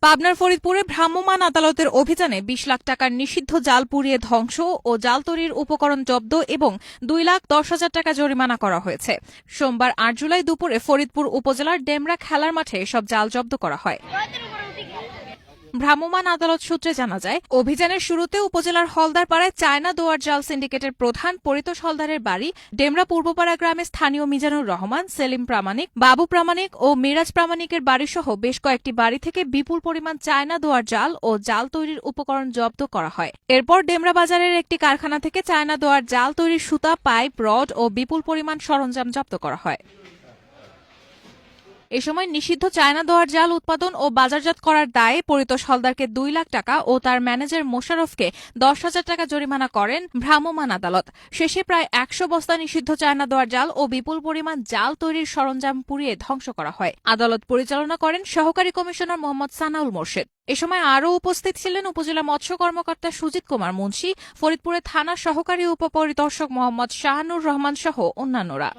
পাবনার ফরিদপুরে ভ্রাম্যমাণ আদালতের অভিযানে ২০ লাখ টাকার নিষিদ্ধ জাল পুড়িয়ে ধ্বংস ও জাল তৈরির উপকরণ জব্দ এবং ২,১০,০০০ টাকা জরিমানা করা হয়েছে। সোমবার ৮ জুলাই দুপুরে ফরিদপুর উপজেলার ডেমরা খেলার মাঠে সব জাল জব্দ করা হয়। ভ্রাম্যমাণ আদালত সূত্রে জানা যায়, অভিযানের শুরুতে উপজেলার হলদারপাড়ায় চায়না দোয়ার জাল সিন্ডিকেটের প্রধান পরিতোষ হলদারের বাড়ি, ডেমরা পূর্বপাড়া গ্রামে স্থানীয় মিজানুর রহমান, সেলিম প্রামাণিক, বাবু প্রামাণিক ও মিরাজ প্রামাণিকের বাড়িসহ বেশ কয়েকটি বাড়ি থেকে বিপুল পরিমাণ চায়না দোয়ার জাল ও জাল তৈরির উপকরণ জব্দ করা হয়। এরপর ডেমরা বাজারের একটি কারখানা থেকে চায়না দোয়ার জাল তৈরির সুতা, পাইপ, রড ও বিপুল পরিমাণ সরঞ্জাম জব্দ করা হয়। এ সময় নিষিদ্ধ চায়না দোয়ার জাল উৎপাদন ও বাজারজাত করার দায়ে পরিতোষ হলদারকে ২ লাখ টাকা ও তার ম্যানেজার মোশাররফকে ১০,০০০ টাকা জরিমানা করেন ভ্রাম্যমাণ আদালত। শেষে প্রায় ১০০ বস্তা নিষিদ্ধ চায়না দোয়ার জাল ও বিপুল পরিমাণ জাল তৈরির সরঞ্জাম পুড়িয়ে ধ্বংস করা হয়। আদালত পরিচালনা করেন সহকারী কমিশনার মোহাম্মদ সানাউল মোর্শেদ। এ সময় আরও উপস্থিত ছিলেন উপজেলা মৎস্য কর্মকর্তা সুজিত কুমার মুন্সি, ফরিদপুরে থানা সহকারী উপপরিদর্শক মোহাম্মদ শাহানুর রহমান সহ অন্যান্যরা।